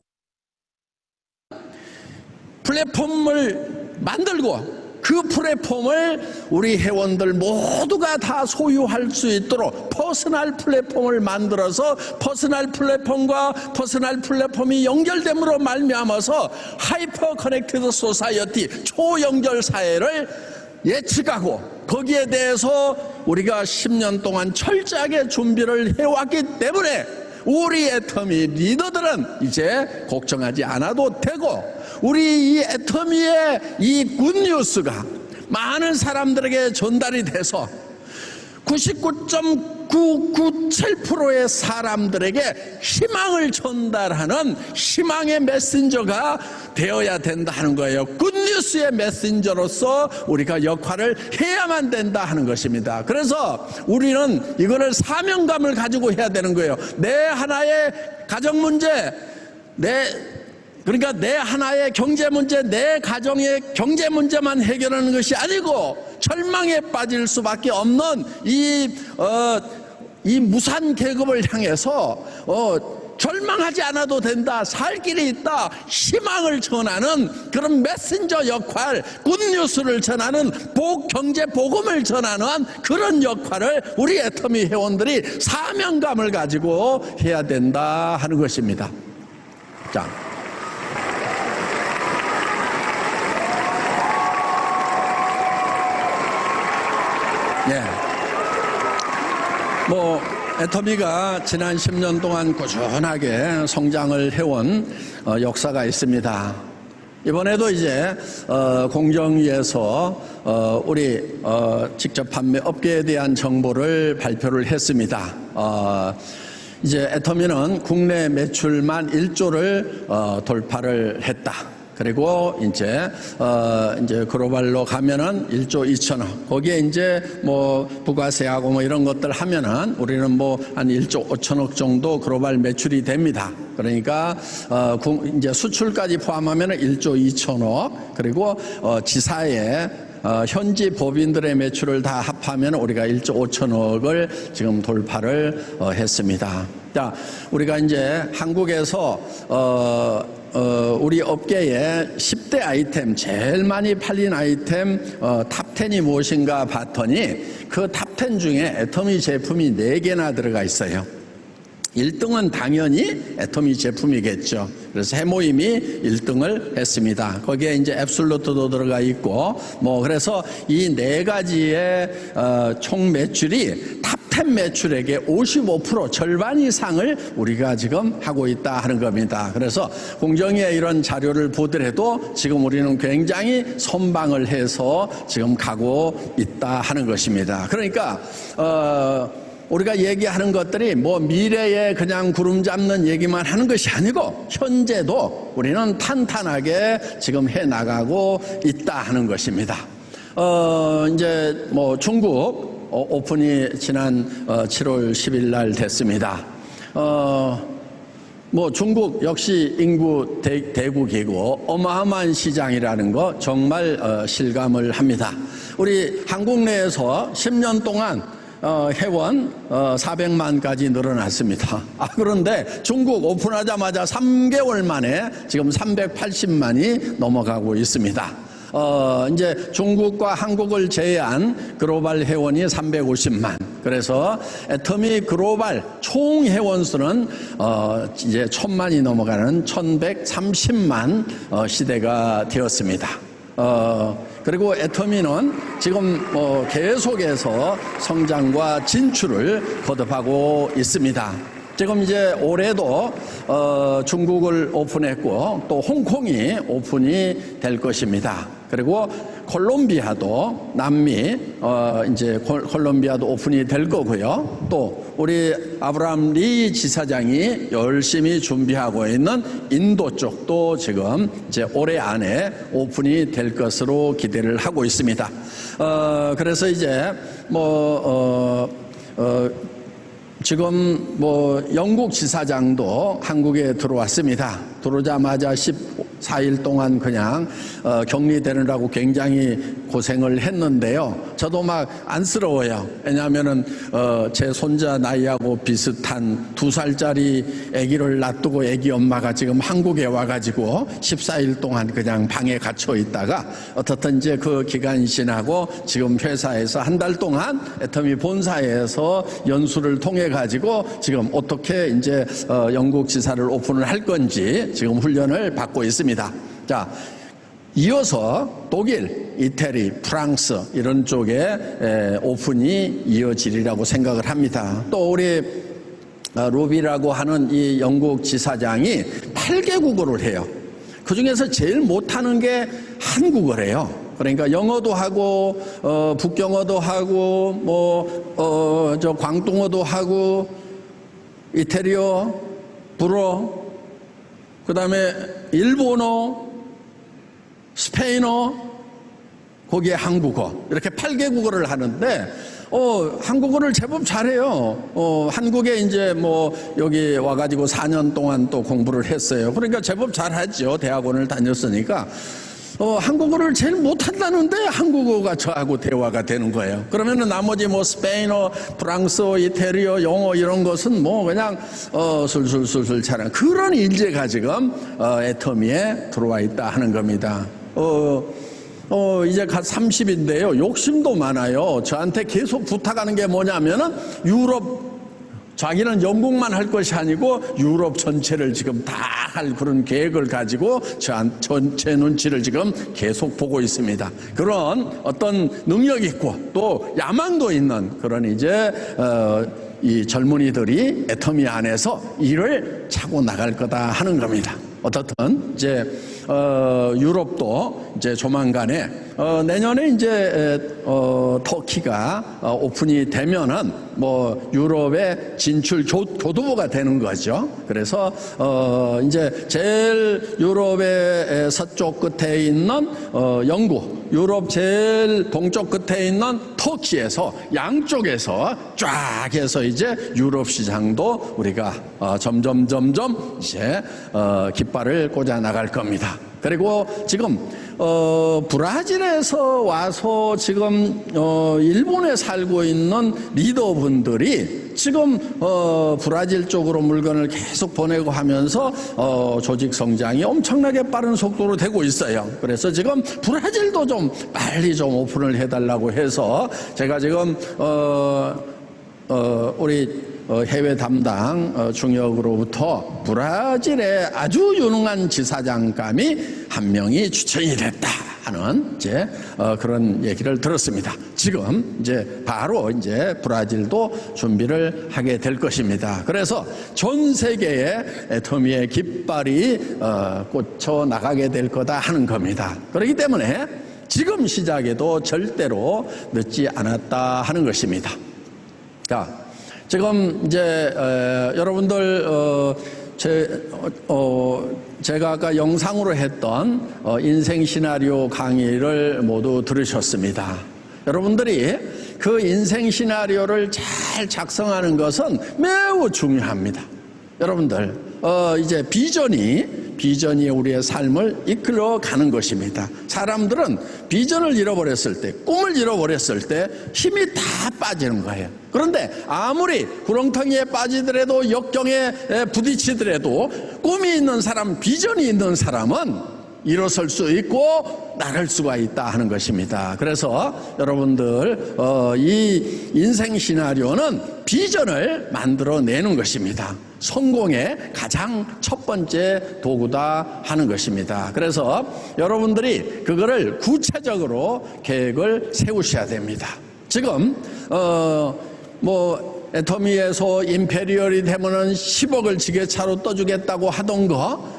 S1: 플랫폼을 만들고 그 플랫폼을 우리 회원들 모두가 다 소유할 수 있도록 퍼스널 플랫폼을 만들어서 퍼스널 플랫폼과 퍼스널 플랫폼이 연결됨으로 말미암아서 하이퍼 커넥티드 소사이어티 초연결 사회를 예측하고 거기에 대해서 우리가 10년 동안 철저하게 준비를 해왔기 때문에 우리 애터미 리더들은 이제 걱정하지 않아도 되고, 우리 이 애터미의 이 굿뉴스가 많은 사람들에게 전달이 돼서 99.997%의 사람들에게 희망을 전달하는 희망의 메신저가 되어야 된다 하는 거예요. 굿뉴스의 메신저로서 우리가 역할을 해야만 된다 하는 것입니다. 그래서 우리는 이거를 사명감을 가지고 해야 되는 거예요. 내 하나의 가정 문제, 그러니까 내 하나의 경제 문제, 내 가정의 경제 문제만 해결하는 것이 아니고 절망에 빠질 수밖에 없는 이 무산 계급을 향해서 절망하지 않아도 된다, 살 길이 있다, 희망을 전하는 그런 메신저 역할, 굿뉴스를 전하는 경제 복음을 전하는 그런 역할을 우리 애터미 회원들이 사명감을 가지고 해야 된다 하는 것입니다. 자, 애터미가 지난 10년 동안 꾸준하게 성장을 해온 역사가 있습니다. 이번에도 이제 공정위에서 우리 직접 판매 업계에 대한 정보를 발표를 했습니다. 이제 애터미는 국내 매출만 1조를 돌파를 했다. 그리고 이제 글로벌로 가면은 1조 2천억. 거기에 이제 부가세하고 이런 것들 하면은 우리는 한 1조 5천억 정도 글로벌 매출이 됩니다. 그러니까 이제 수출까지 포함하면은 1조 2천억. 그리고 지사에 현지 법인들의 매출을 다 합하면 우리가 1조 5천억을 지금 돌파를 했습니다. 자, 우리가 이제 한국에서 우리 업계에 10대 아이템, 제일 많이 팔린 아이템 탑10이 무엇인가 봤더니 그 탑10 중에 애터미 제품이 4개나 들어가 있어요. 1등은 당연히 애터미 제품이겠죠. 그래서 해모임이 1등을 했습니다. 거기에 이제 앱솔루트도 들어가 있고, 그래서 이 4가지의 총 매출이 탑10 매출액의 55% 절반 이상을 우리가 지금 하고 있다 하는 겁니다. 그래서 공정위의 이런 자료를 보더라도 지금 우리는 굉장히 선방을 해서 지금 가고 있다 하는 것입니다. 그러니까 우리가 얘기하는 것들이 미래에 그냥 구름 잡는 얘기만 하는 것이 아니고 현재도 우리는 탄탄하게 지금 해 나가고 있다 하는 것입니다. 이제 중국 오픈이 지난 7월 10일 날 됐습니다. 뭐 중국 역시 인구 대국이고 어마어마한 시장이라는 거 정말 실감을 합니다. 우리 한국 내에서 10년 동안 회원 400만까지 늘어났습니다. 그런데 중국 오픈하자마자 3개월 만에 지금 380만이 넘어가고 있습니다. 이제 중국과 한국을 제외한 글로벌 회원이 350만. 그래서 애터미 글로벌 총 회원 수는 이제 1000만이 넘어가는 1130만 시대가 되었습니다. 그리고 애터미는 지금 계속해서 성장과 진출을 거듭하고 있습니다. 지금 이제 올해도 중국을 오픈했고 또 홍콩이 오픈이 될 것입니다. 그리고 콜롬비아도 남미 이제 콜롬비아도 오픈이 될 거고요. 또 우리 아브라함 리 지사장이 열심히 준비하고 있는 인도 쪽도 지금 이제 올해 안에 오픈이 될 것으로 기대를 하고 있습니다. 그래서 이제 지금 영국 지사장도 한국에 들어왔습니다. 들어오자마자 14일 동안 그냥 격리되느라고 굉장히 고생을 했는데요. 저도 막 안쓰러워요. 왜냐하면은 제 손자 나이하고 비슷한 2살짜리 아기를 놔두고 아기 엄마가 지금 한국에 와가지고 14일 동안 그냥 방에 갇혀 있다가 어떻든 이제 그 기간 지나고 지금 회사에서 한 달 동안 애터미 본사에서 연수를 통해 가지고 지금 어떻게 이제 영국 지사를 오픈을 할 건지 지금 훈련을 받고 있습니다. 자, 이어서 독일, 이태리, 프랑스 이런 쪽에 오픈이 이어지리라고 생각을 합니다. 또 우리 루비라고 하는 이 영국 지사장이 8개국어를 해요. 그 중에서 제일 못하는 게 한국어래요. 그러니까 영어도 하고 북경어도 하고 저 광동어도 하고 이태리어, 불어, 그다음에 일본어, 스페인어, 거기에 한국어 이렇게 8개국어를 하는데 한국어를 제법 잘해요. 한국에 이제 여기 와가지고 4년 동안 또 공부를 했어요. 그러니까 제법 잘하죠. 대학원을 다녔으니까. 한국어를 제일 못한다는데 한국어가 저하고 대화가 되는 거예요. 그러면은 나머지 스페인어, 프랑스어, 이태리어, 영어 이런 것은 그냥 술술술술 잘하는 그런 인재가 지금 애터미에 들어와 있다 하는 겁니다. 이제 갓 30인데요. 욕심도 많아요. 저한테 계속 부탁하는 게 뭐냐면은 자기는 영국만 할 것이 아니고 유럽 전체를 지금 다 할 그런 계획을 가지고 전체 눈치를 지금 계속 보고 있습니다. 그런 어떤 능력 있고 또 야망도 있는 그런 이제 이 젊은이들이 애터미 안에서 일을 차고 나갈 거다 하는 겁니다. 어떻든 이제 유럽도 이제 조만간에 내년에 이제 터키가 오픈이 되면은 유럽의 진출 교두보가 되는 거죠. 그래서 이제 제일 유럽의 서쪽 끝에 있는 영국, 유럽 제일 동쪽 끝에 있는 터키에서 양쪽에서 쫙 해서 이제 유럽 시장도 우리가 점점 이제 깃발을 꽂아 나갈 겁니다. 그리고 지금 브라질에서 와서 지금 일본에 살고 있는 리더분들이 지금 브라질 쪽으로 물건을 계속 보내고 하면서 조직 성장이 엄청나게 빠른 속도로 되고 있어요. 그래서 지금 브라질도 좀 빨리 좀 오픈을 해달라고 해서 제가 지금 우리 해외 담당 중역으로부터 브라질의 아주 유능한 지사장감이 한 명이 추천이 됐다 하는 이제 그런 얘기를 들었습니다. 지금 이제 바로 이제 브라질도 준비를 하게 될 것입니다. 그래서 전 세계에 애터미의 깃발이 꽂혀 나가게 될 거다 하는 겁니다. 그렇기 때문에 지금 시작에도 절대로 늦지 않았다 하는 것입니다. 자, 지금 이제 여러분들 제가 아까 영상으로 했던 인생 시나리오 강의를 모두 들으셨습니다. 여러분들이 그 인생 시나리오를 잘 작성하는 것은 매우 중요합니다. 여러분들 이제 비전이 우리의 삶을 이끌어 가는 것입니다. 사람들은 비전을 잃어버렸을 때, 꿈을 잃어버렸을 때 힘이 다 빠지는 거예요. 그런데 아무리 구렁텅이에 빠지더라도 역경에 부딪히더라도 꿈이 있는 사람, 비전이 있는 사람은 일어설 수 있고 나를 수가 있다 하는 것입니다. 그래서 여러분들 이 인생 시나리오는 비전을 만들어내는 것입니다. 성공의 가장 첫 번째 도구다 하는 것입니다. 그래서 여러분들이 그거를 구체적으로 계획을 세우셔야 됩니다. 지금 애터미에서 임페리얼이 되면은 10억을 지게차로 떠주겠다고 하던 거,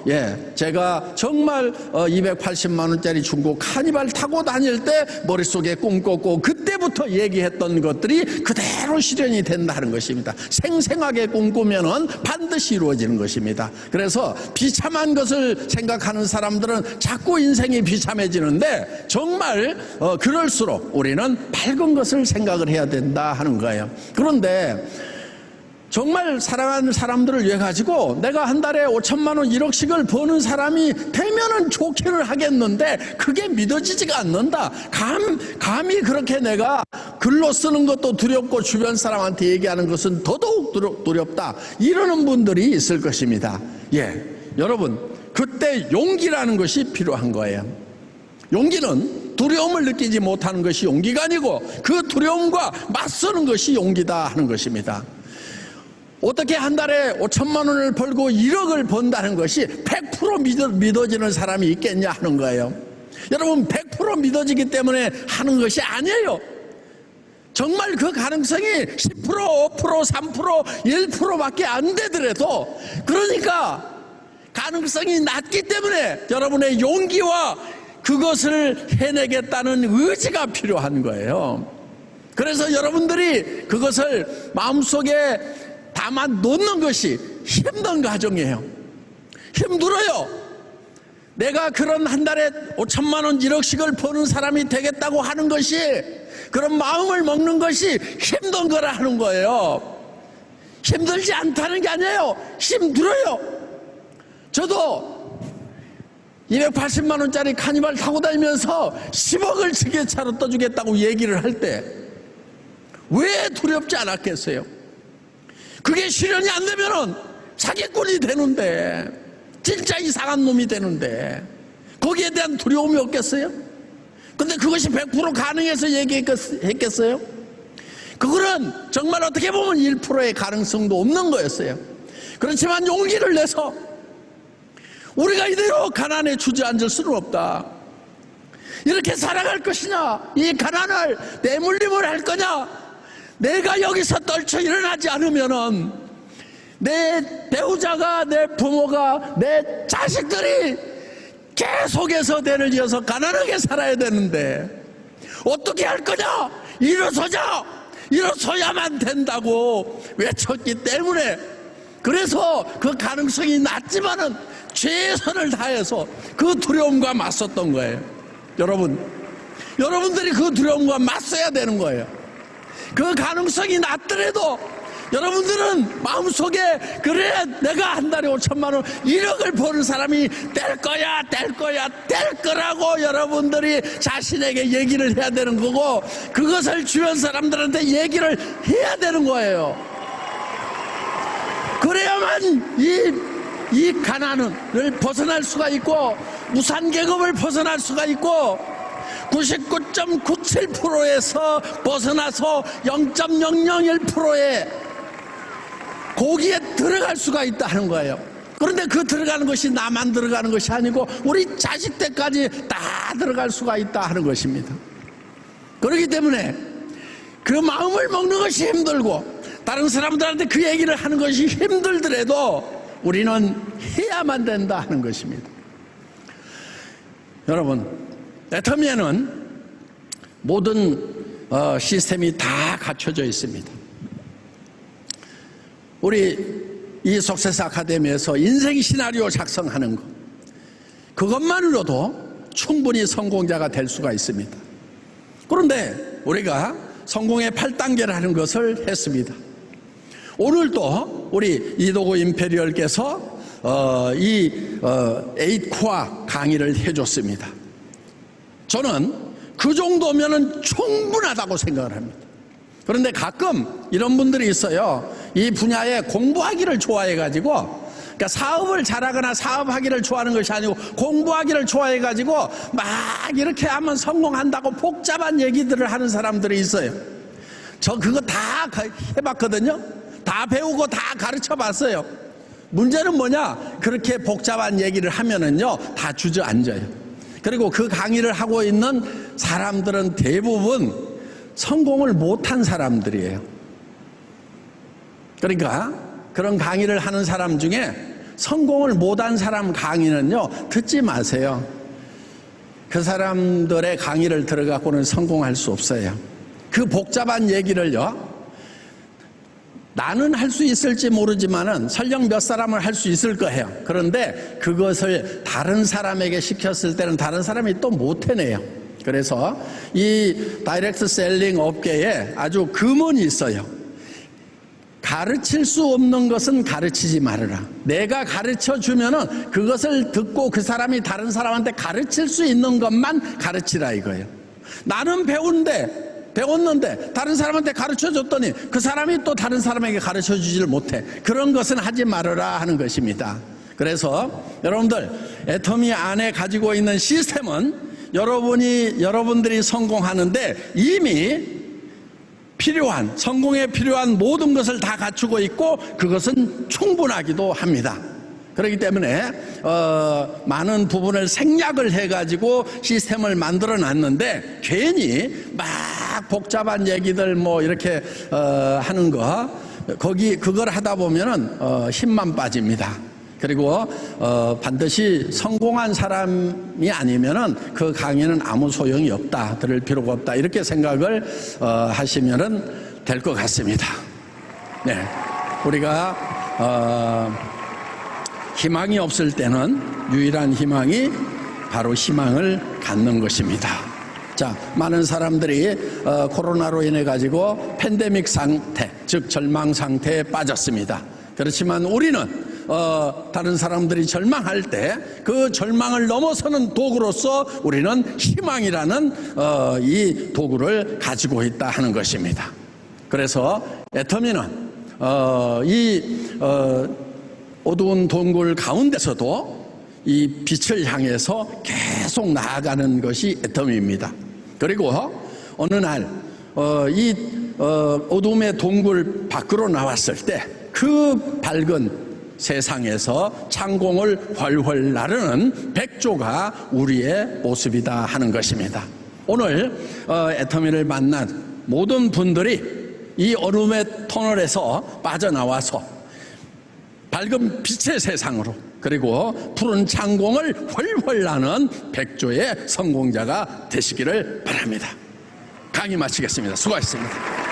S1: 제가 정말 280만 원짜리 중고 카니발 타고 다닐 때 머릿속에 꿈꿨고 그때부터 얘기했던 것들이 그대로 실현이 된다는 것입니다. 생생하게 꿈꾸면은 반드시 이루어지는 것입니다. 그래서 비참한 것을 생각하는 사람들은 자꾸 인생이 비참해지는데 정말 그럴수록 우리는 밝은 것을 생각을 해야 된다 하는 거예요. 그런데 정말 사랑하는 사람들을 위해 가지고 내가 한 달에 5천만 원 1억씩을 버는 사람이 되면은 좋기를 하겠는데 그게 믿어지지가 않는다. 감히 그렇게 내가 글로 쓰는 것도 두렵고 주변 사람한테 얘기하는 것은 더더욱 두렵다. 이러는 분들이 있을 것입니다. 여러분, 그때 용기라는 것이 필요한 거예요. 용기는 두려움을 느끼지 못하는 것이 용기가 아니고 그 두려움과 맞서는 것이 용기다 하는 것입니다. 어떻게 한 달에 5천만 원을 벌고 1억을 번다는 것이 100% 믿어지는 사람이 있겠냐 하는 거예요. 여러분, 100% 믿어지기 때문에 하는 것이 아니에요. 정말 그 가능성이 10%, 5%, 3%, 1%밖에 안 되더라도, 그러니까 가능성이 낮기 때문에 여러분의 용기와 그것을 해내겠다는 의지가 필요한 거예요. 그래서 여러분들이 그것을 마음속에 담아 놓는 것이 힘든 과정이에요. 힘들어요. 내가 그런 한 달에 5천만 원 1억씩을 버는 사람이 되겠다고 하는 것이, 그런 마음을 먹는 것이 힘든 거라 하는 거예요. 힘들지 않다는 게 아니에요. 힘들어요. 저도 280만 원짜리 카니발 타고 다니면서 10억을 지게차로 떠주겠다고 얘기를 할 때 왜 두렵지 않았겠어요? 그게 실현이 안 되면은 사기꾼이 되는데, 진짜 이상한 놈이 되는데 거기에 대한 두려움이 없겠어요? 근데 그것이 100% 가능해서 얘기했겠어요? 그거는 정말 어떻게 보면 1%의 가능성도 없는 거였어요. 그렇지만 용기를 내서 우리가 이대로 가난에 주저앉을 수는 없다. 이렇게 살아갈 것이냐, 이 가난을 내물림을 할 거냐, 내가 여기서 떨쳐 일어나지 않으면은 내 배우자가, 내 부모가, 내 자식들이 계속해서 대를 이어서 가난하게 살아야 되는데 어떻게 할 거냐, 일어서자, 일어서야만 된다고 외쳤기 때문에, 그래서 그 가능성이 낮지만은 최선을 다해서 그 두려움과 맞섰던 거예요. 여러분들이 그 두려움과 맞서야 되는 거예요. 그 가능성이 낮더라도 여러분들은 마음속에, 그래 내가 한 달에 5천만 원 1억을 버는 사람이 될 거라고 여러분들이 자신에게 얘기를 해야 되는 거고, 그것을 주변 사람들한테 얘기를 해야 되는 거예요. 그래야만 이 가난을 벗어날 수가 있고, 무산계급을 벗어날 수가 있고, 99.97%에서 벗어나서 0.001%의 고기에 들어갈 수가 있다는 거예요. 그런데 그 들어가는 것이 나만 들어가는 것이 아니고 우리 자식 때까지 다 들어갈 수가 있다 하는 것입니다. 그렇기 때문에 그 마음을 먹는 것이 힘들고 다른 사람들한테 그 얘기를 하는 것이 힘들더라도 우리는 해야만 된다 하는 것입니다. 여러분, 애터미에는 모든 시스템이 다 갖춰져 있습니다. 우리 이 석세스 아카데미에서 인생 시나리오 작성하는 것, 그것만으로도 충분히 성공자가 될 수가 있습니다. 그런데 우리가 성공의 8단계를 하는 것을 했습니다. 오늘도 우리 이도구 임페리얼께서 에잇코아 강의를 해줬습니다. 저는 그 정도면은 충분하다고 생각을 합니다. 그런데 가끔 이런 분들이 있어요. 이 분야에 공부하기를 좋아해가지고, 그러니까 사업을 잘하거나 사업하기를 좋아하는 것이 아니고 공부하기를 좋아해가지고 막 이렇게 하면 성공한다고 복잡한 얘기들을 하는 사람들이 있어요. 저 그거 다 해봤거든요. 다 배우고 다 가르쳐 봤어요. 문제는 뭐냐? 그렇게 복잡한 얘기를 하면은요, 다 주저앉아요. 그리고 그 강의를 하고 있는 사람들은 대부분 성공을 못한 사람들이에요. 그러니까 그런 강의를 하는 사람 중에 성공을 못한 사람 강의는요, 듣지 마세요. 그 사람들의 강의를 들어갖고는 성공할 수 없어요. 그 복잡한 얘기를요, 나는 할 수 있을지 모르지만은 설령 몇 사람을 할 수 있을 거예요. 그런데 그것을 다른 사람에게 시켰을 때는 다른 사람이 또 못 해내요. 그래서 이 다이렉트 셀링 업계에 아주 금언이 있어요. 가르칠 수 없는 것은 가르치지 말아라. 내가 가르쳐 주면은 그것을 듣고 그 사람이 다른 사람한테 가르칠 수 있는 것만 가르치라 이거예요. 나는 배웠는데 다른 사람한테 가르쳐 줬더니 그 사람이 또 다른 사람에게 가르쳐 주지를 못해. 그런 것은 하지 말아라 하는 것입니다. 그래서 여러분들, 애터미 안에 가지고 있는 시스템은 여러분들이 성공하는데 이미 성공에 필요한 모든 것을 다 갖추고 있고 그것은 충분하기도 합니다. 그렇기 때문에 많은 부분을 생략을 해가지고 시스템을 만들어 놨는데 괜히 막 복잡한 얘기들 뭐 이렇게 하는 거 그걸 하다 보면은 힘만 빠집니다. 그리고 반드시 성공한 사람이 아니면은 그 강의는 아무 소용이 없다, 들을 필요가 없다, 이렇게 생각을 하시면은 될 것 같습니다. 네, 우리가 희망이 없을 때는 유일한 희망이 바로 희망을 갖는 것입니다. 자, 많은 사람들이 코로나로 인해 가지고 팬데믹 상태, 즉 절망 상태에 빠졌습니다. 그렇지만 우리는 다른 사람들이 절망할 때 그 절망을 넘어서는 도구로서 우리는 희망이라는 이 도구를 가지고 있다 하는 것입니다. 그래서 애터미는 어두운 동굴 가운데서도 이 빛을 향해서 계속 나아가는 것이 애터미입니다. 그리고 어느 날 이 어둠의 동굴 밖으로 나왔을 때 그 밝은 세상에서 창공을 훨훨 나르는 백조가 우리의 모습이다 하는 것입니다. 오늘 애터미를 만난 모든 분들이 이 어둠의 터널에서 빠져나와서 밝은 빛의 세상으로, 그리고 푸른 창공을 훨훨 나는 백조의 성공자가 되시기를 바랍니다. 강의 마치겠습니다. 수고하셨습니다.